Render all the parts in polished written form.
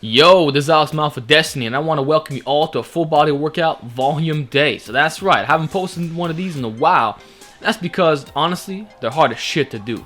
Yo, this is Alex Mouth for Destiny, and I want to welcome you all to a full body workout volume day. So that's right, I haven't posted one of these in a while. That's because, honestly, they're hard as shit to do.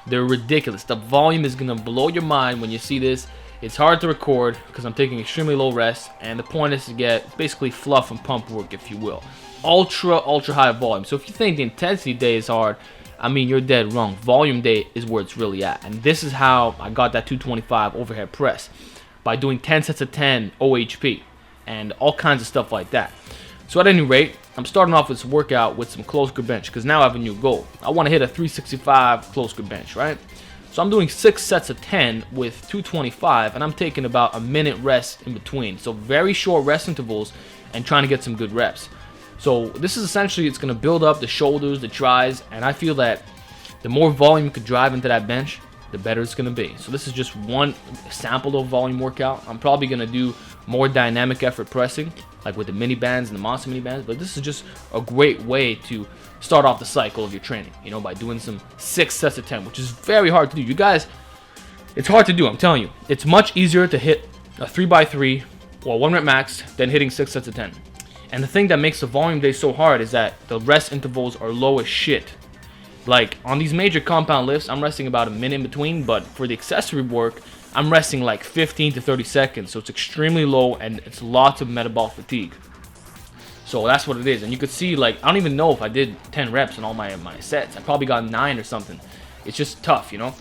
They're ridiculous. The volume is going to blow your mind when you see this. It's hard to record because I'm taking extremely low rest, and the point is to get basically fluff and pump work, if you will. Ultra high volume. So if you think the intensity day is hard, I mean, you're dead wrong. Volume day is where it's really at. And this is how I got that 225 overhead press. By doing 10 sets of 10 OHP and all kinds of stuff like that. So at any rate, I'm starting off this workout with some close grip bench because now I have a new goal. I want to hit a 365 close grip bench, right? So I'm doing 6 sets of 10 with 225, and I'm taking about a minute rest in between. So very short rest intervals and trying to get some good reps. So this is essentially, it's going to build up the shoulders, the tris, and I feel that the more volume you could drive into that bench, the better it's going to be. So this is just one sample of volume workout. I'm probably going to do more dynamic effort pressing, like with the mini bands and the monster mini bands, but this is just a great way to start off the cycle of your training, you know, by doing some 6 sets of 10, which is very hard to do. You guys, it's hard to do, I'm telling you. It's much easier to hit a 3x3 or 1 rep max than hitting 6 sets of 10. And the thing that makes the volume day so hard is that the rest intervals are low as shit. Like, on these major compound lifts, I'm resting about a minute in between, but for the accessory work, I'm resting like 15 to 30 seconds, so it's extremely low, and it's lots of metabolic fatigue. So that's what it is, and you could see, like, I don't even know if I did 10 reps in all my sets. I probably got 9 or something. It's just tough, you know?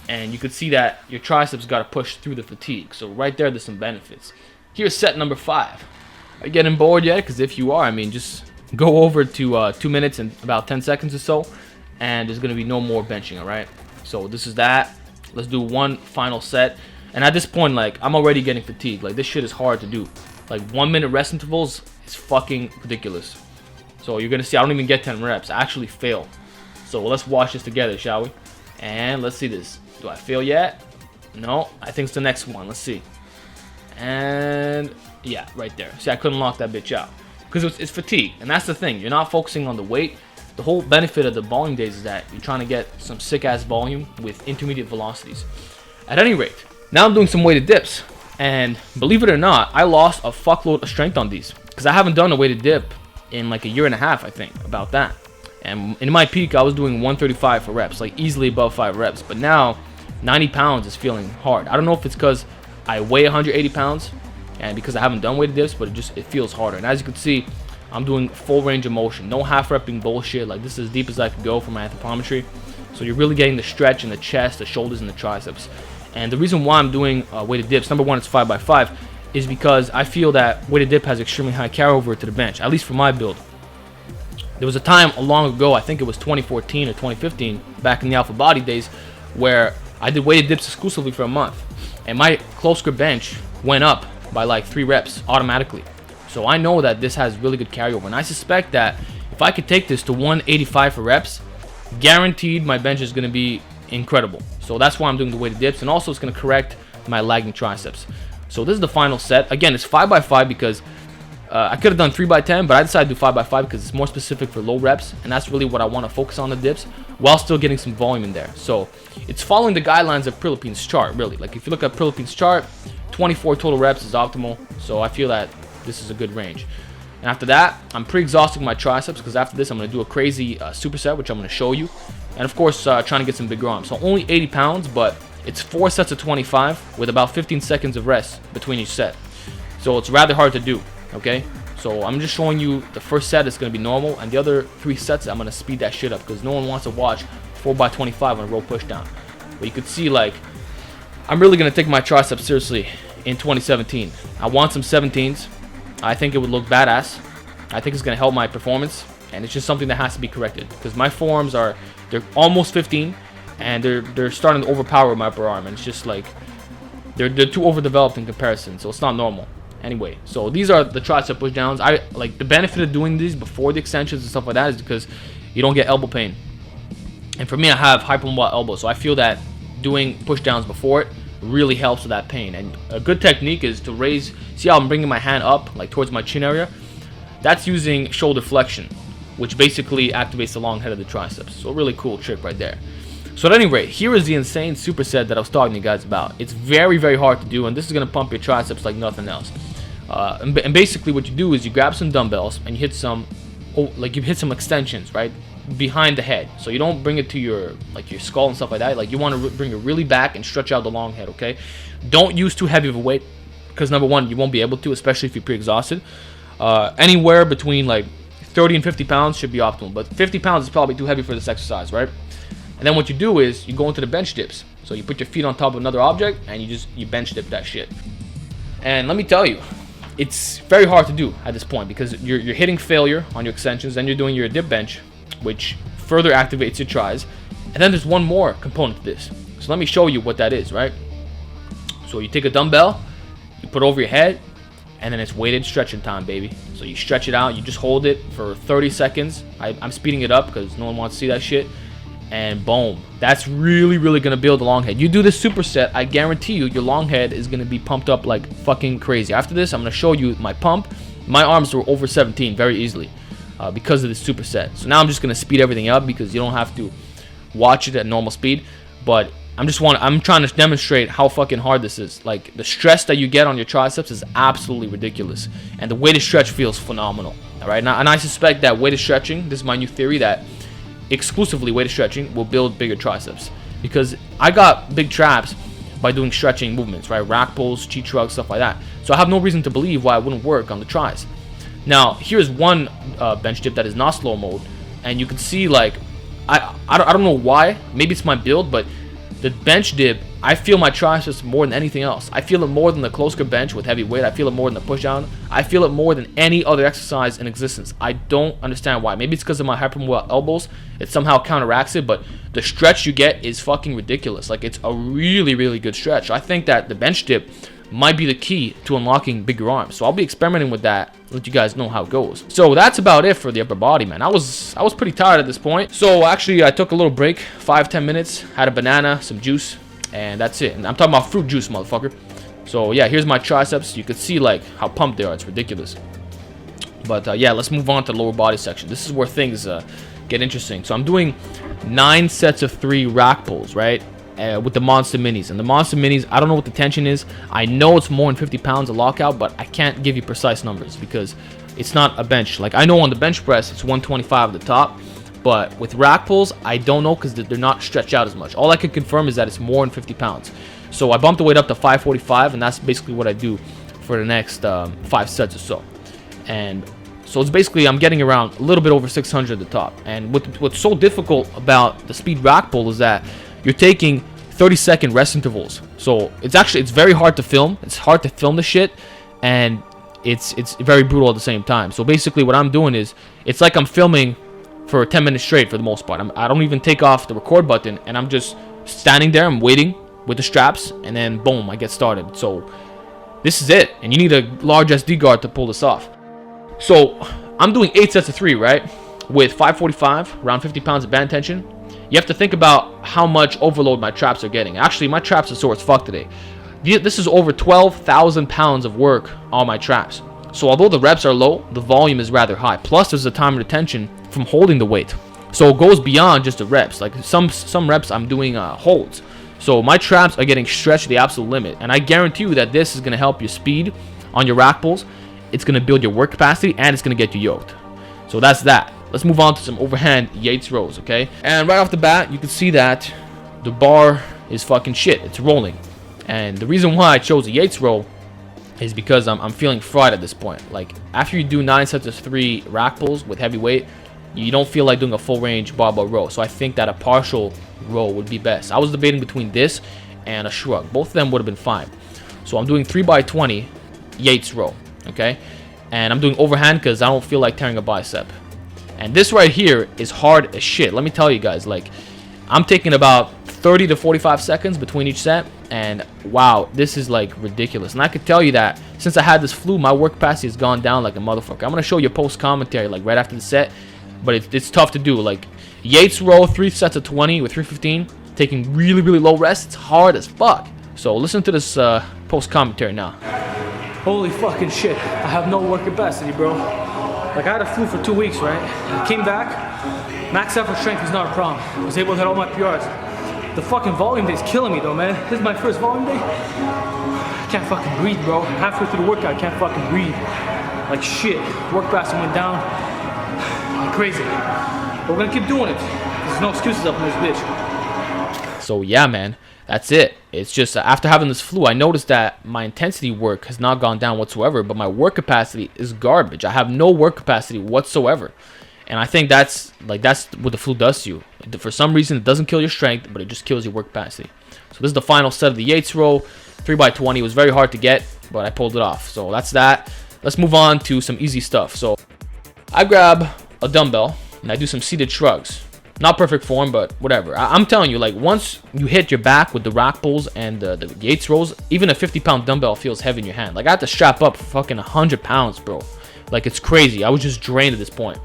And you could see that your triceps got to push through the fatigue, so right there, there's some benefits. Here's set number 5. Are you getting bored yet? Because if you are, I mean, just go over to 2 minutes and about 10 seconds or so. And there's gonna be no more benching, all right? So this is that. Let's do one final set. And at this point, like, I'm already getting fatigued. Like, this shit is hard to do. Like, 1 minute rest intervals is fucking ridiculous. So you're gonna see I don't even get 10 reps. I actually fail. So let's watch this together, shall we? And let's see this. Do I fail yet? No, I think it's the next one. Let's see. And yeah, right there. See, I couldn't lock that bitch out because it's fatigue, and that's the thing. You're not focusing on the weight. The whole benefit of the volume days is that you're trying to get some sick-ass volume with intermediate velocities. At any rate, now I'm doing some weighted dips. And believe it or not, I lost a fuckload of strength on these. Because I haven't done a weighted dip in like a year and a half, I think, about that. And in my peak, I was doing 135 for reps, like easily above 5 reps. But now, 90 pounds is feeling hard. I don't know if it's because I weigh 180 pounds and because I haven't done weighted dips, but it feels harder. And as you can see, I'm doing full range of motion, no half repping bullshit. Like, this is as deep as I could go for my anthropometry. So you're really getting the stretch in the chest, the shoulders, and the triceps. And the reason why I'm doing weighted dips, number one, it's 5x5, is because I feel that weighted dip has extremely high carryover to the bench, at least for my build. There was a time long ago, I think it was 2014 or 2015, back in the alpha body days, where I did weighted dips exclusively for a month. And my close grip bench went up by like 3 reps automatically. So I know that this has really good carryover, and I suspect that if I could take this to 185 for reps, guaranteed my bench is going to be incredible. So that's why I'm doing the weighted dips, and also it's going to correct my lagging triceps. So this is the final set. Again, it's 5x5 because I could have done 3x10, but I decided to do 5x5 because it's more specific for low reps, and that's really what I want to focus on the dips while still getting some volume in there. So it's following the guidelines of Philippine's chart, really. Like, if you look at Philippine's chart, 24 total reps is optimal. So I feel that this is a good range. And after that, I'm pre-exhausting my triceps because after this I'm going to do a crazy superset, which I'm going to show you. And of course, trying to get some bigger arms. So only 80 pounds, but it's 4 sets of 25 with about 15 seconds of rest between each set. So it's rather hard to do, okay? So I'm just showing you the first set is going to be normal, and the other 3 sets I'm going to speed that shit up because no one wants to watch 4x25 on a row pushdown. But you could see, like, I'm really going to take my triceps seriously in 2017. I want some 17s. I think it would look badass. I think it's going to help my performance, and it's just something that has to be corrected because my forearms they're almost 15, and they're starting to overpower my upper arm, and it's just like they're too overdeveloped in comparison, so it's not normal. Anyway, so these are the tricep pushdowns. I like the benefit of doing these before the extensions and stuff like that is because you don't get elbow pain. And for me, I have hypermobile elbow, so I feel that doing pushdowns before it really helps with that pain. And a good technique is to raise, see how I'm bringing my hand up like towards my chin area? That's using shoulder flexion, which basically activates the long head of the triceps. So a really cool trick right there. So at any rate, here is the insane superset that I was talking to you guys about. It's very, very hard to do, and this is going to pump your triceps like nothing else. And basically what you do is you grab some dumbbells and you hit some, you hit some extensions, right, behind the head. So you don't bring it to your skull and stuff like that. Like, you want to bring it really back and stretch out the long head, okay? Don't use too heavy of a weight, because number one, you won't be able to, especially if you're pre-exhausted. Anywhere between like 30 and 50 pounds should be optimal, but 50 pounds is probably too heavy for this exercise, right? And then what you do is you go into the bench dips. So you put your feet on top of another object and you bench dip that shit. And let me tell you, it's very hard to do at this point, because you're hitting failure on your extensions, then you're doing your dip bench, which further activates your tris. And then there's one more component to this. So let me show you what that is, right? So you take a dumbbell, you put it over your head, and then it's weighted stretching time, baby. So you stretch it out, you just hold it for 30 seconds. I'm speeding it up because no one wants to see that shit. And boom, that's really, really gonna build the long head. You do this superset, I guarantee you, your long head is gonna be pumped up like fucking crazy. After this, I'm gonna show you my pump. My arms were over 17 very easily because of this superset. So now I'm just gonna speed everything up, because you don't have to watch it at normal speed. But I'm trying to demonstrate how fucking hard this is. Like, the stress that you get on your triceps is absolutely ridiculous, and the weighted stretch feels phenomenal. All right, now, and I suspect that weighted stretching, this is my new theory, that exclusively weighted stretching will build bigger triceps, because I got big traps by doing stretching movements, right? Rack pulls, cheat shrugs, stuff like that. So I have no reason to believe why it wouldn't work on the tris. Now, here's one bench dip that is not slow mode, and you can see, like, I don't know why. Maybe it's my build, but the bench dip, I feel my triceps more than anything else. I feel it more than the close grip bench with heavy weight. I feel it more than the push down. I feel it more than any other exercise in existence. I don't understand why. Maybe it's because of my hypermobile elbows. It somehow counteracts it, but the stretch you get is fucking ridiculous. Like, it's a really, really good stretch. I think that the bench dip might be the key to unlocking bigger arms. So I'll be experimenting with that, let you guys know how it goes. So that's about it for the upper body, man. I was pretty tired at this point. So actually, I took a little break, 5-10 minutes, had a banana, some juice, and that's it. And I'm talking about fruit juice, motherfucker. So yeah, here's my triceps. You can see like how pumped they are. It's ridiculous. But yeah, let's move on to the lower body section. This is where things get interesting. So I'm doing 9 sets of 3 rack pulls, right? With the Monster Minis. And the Monster Minis, I don't know what the tension is. I know it's more than 50 pounds of lockout, but I can't give you precise numbers because it's not a bench. Like, I know on the bench press, it's 125 at the top. But with rack pulls, I don't know, because they're not stretched out as much. All I can confirm is that it's more than 50 pounds. So I bumped the weight up to 545, and that's basically what I do for the next 5 sets or so. And so it's basically, I'm getting around a little bit over 600 at the top. And what's so difficult about the speed rack pull is that you're taking 30-second rest intervals. So it's very hard to film. It's hard to film the shit, and it's very brutal at the same time. So basically what I'm doing is, it's like I'm filming for 10 minutes straight for the most part. I don't even take off the record button, and I'm just standing there. I'm waiting with the straps, and then boom, I get started. So this is it, and you need a large SD guard to pull this off. So I'm doing 8 sets of 3, right? With 545, around 50 pounds of band tension. You have to think about how much overload my traps are getting. Actually, my traps are sore as fuck today. This is over 12,000 pounds of work on my traps. So although the reps are low, the volume is rather high. Plus, there's a time retention from holding the weight. So it goes beyond just the reps. Like some reps, I'm doing holds. So my traps are getting stretched to the absolute limit. And I guarantee you that this is going to help your speed on your rack pulls. It's going to build your work capacity, and it's going to get you yoked. So that's that. Let's move on to some overhand Yates rows, okay? And right off the bat, you can see that the bar is fucking shit. It's rolling. And the reason why I chose a Yates row is because I'm feeling fried at this point. Like, after you do 9 sets of 3 rack pulls with heavy weight, you don't feel like doing a full range barbell row. So I think that a partial row would be best. I was debating between this and a shrug. Both of them would have been fine. So I'm doing 3x20 Yates row, okay? And I'm doing overhand because I don't feel like tearing a bicep. And this right here is hard as shit. Let me tell you guys, like, I'm taking about 30 to 45 seconds between each set, and wow, this is like ridiculous. And I could tell you that since I had this flu, my work capacity has gone down like a motherfucker. I'm gonna show you a post commentary like right after the set, but it's tough to do. Like, Yates row, 3 sets of 20 with 315, taking really, really low rest. It's hard as fuck. So listen to this post commentary now. Holy fucking shit, I have no work capacity, bro. Like, I had a flu for 2 weeks, right? I came back, max effort strength was not a problem. I was able to hit all my PRs. The fucking volume day is killing me though, man. This is my first volume day. I can't fucking breathe, bro. Halfway through the workout, I can't fucking breathe. Like shit. Work basket went down. Like crazy. But we're gonna keep doing it. There's no excuses up in this bitch. So yeah, man. That's it. It's just after having this flu, I noticed that my intensity work has not gone down whatsoever, but my work capacity is garbage. I have no work capacity whatsoever. And I think that's what the flu does to you. For some reason, it doesn't kill your strength, but it just kills your work capacity. So this is the final set of the Yates row, 3x20. It was very hard to get, but I pulled it off. So that's that. Let's move on to some easy stuff. So I grab a dumbbell and I do some seated shrugs. Not perfect form, but whatever. I'm telling you, like, once you hit your back with the rack pulls and the Yates rows, even a 50-pound dumbbell feels heavy in your hand. Like, I had to strap up for fucking 100 pounds, bro. Like, it's crazy. I was just drained at this point.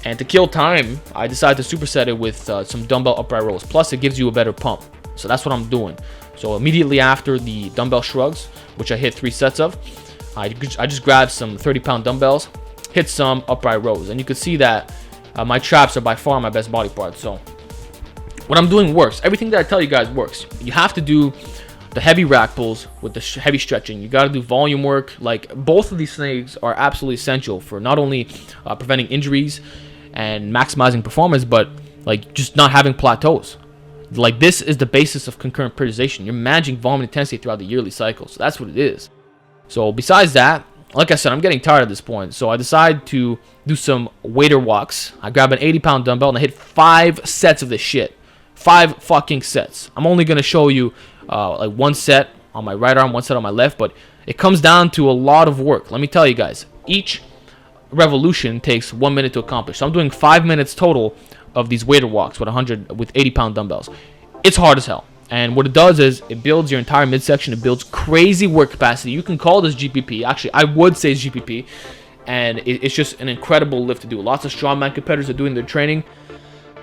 And to kill time, I decided to superset it with some dumbbell upright rows. Plus, it gives you a better pump. So that's what I'm doing. So immediately after the dumbbell shrugs, which I hit 3 sets of, I just grabbed some 30-pound dumbbells, hit some upright rows. And you can see that my traps are by far my best body part. So what I'm doing works. Everything that I tell you guys works. You have to do the heavy rack pulls with the heavy stretching. You got to do volume work. Like, both of these things are absolutely essential for not only preventing injuries and maximizing performance, but like just not having plateaus. Like, this is the basis of concurrent periodization. You're managing volume intensity throughout the yearly cycle. So that's what it is. So besides that, like I said, I'm getting tired at this point, so I decide to do some waiter walks. I grab an 80-pound dumbbell and I hit 5 sets of this shit. 5 fucking sets. I'm only gonna show you like 1 set on my right arm, 1 set on my left, but it comes down to a lot of work. Let me tell you guys, each revolution takes 1 minute to accomplish. So I'm doing 5 minutes total of these waiter walks with 80-pound dumbbells. It's hard as hell. And what it does is it builds your entire midsection. It builds crazy work capacity. You can call this GPP. Actually, I would say it's GPP. And it's just an incredible lift to do. Lots of strongman competitors are doing their training.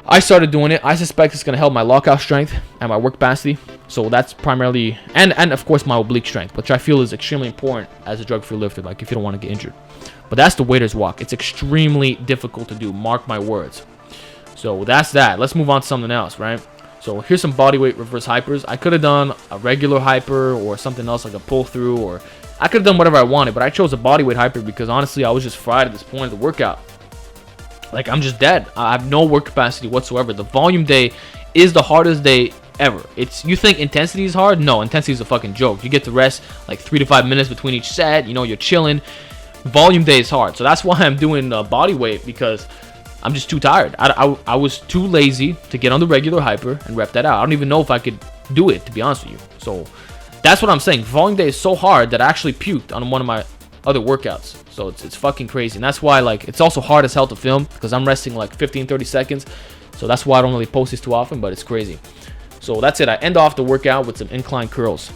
I started doing it. I suspect it's going to help my lockout strength and my work capacity. So that's primarily, and of course my oblique strength, which I feel is extremely important as a drug-free lifter, like if you don't want to get injured. But that's the waiter's walk. It's extremely difficult to do. Mark my words. So that's that. Let's move on to something else, right? So here's some bodyweight reverse hypers. I could have done a regular hyper or something else like a pull through, or I could have done whatever I wanted, but I chose a bodyweight hyper because honestly I was just fried at this point of the workout. Like, I'm just dead. I have no work capacity whatsoever. The volume day is the hardest day ever. You think intensity is hard? No, intensity is a fucking joke. You get to rest like 3 to 5 minutes between each set. You know, you're chilling. Volume day is hard. So that's why I'm doing bodyweight, because I'm just too tired. I was too lazy to get on the regular hyper and rep that out. I don't even know if I could do it, to be honest with you. So that's what I'm saying. Volume day is so hard that I actually puked on one of my other workouts. So it's fucking crazy. And that's why, like, it's also hard as hell to film because I'm resting like 15-30 seconds. So that's why I don't really post this too often, but it's crazy. So that's it. I end off the workout with some incline curls,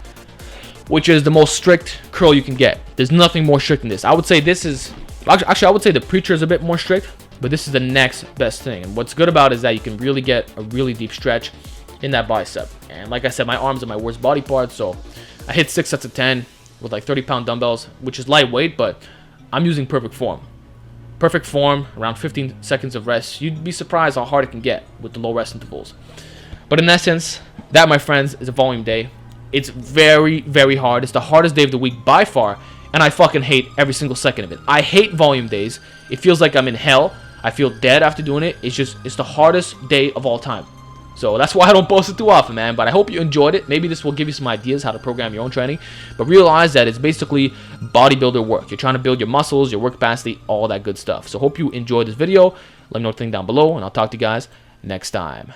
which is the most strict curl you can get. There's nothing more strict than this. I would say this is, actually I would say the preacher is a bit more strict, but this is the next best thing. And what's good about it is that you can really get a really deep stretch in that bicep. And like I said, my arms are my worst body part, so I hit 6 sets of 10 with like 30-pound dumbbells, which is lightweight, but I'm using perfect form. Perfect form, around 15 seconds of rest. You'd be surprised how hard it can get with the low rest intervals. But in essence, that, my friends, is a volume day. It's very, very hard. It's the hardest day of the week by far, and I fucking hate every single second of it. I hate volume days. It feels like I'm in hell. I feel dead after doing it. It's the hardest day of all time. So that's why I don't post it too often, man. But I hope you enjoyed it. Maybe this will give you some ideas how to program your own training. But realize that it's basically bodybuilder work. You're trying to build your muscles, your work capacity, all that good stuff. So hope you enjoyed this video. Let me know what you think down below, and I'll talk to you guys next time.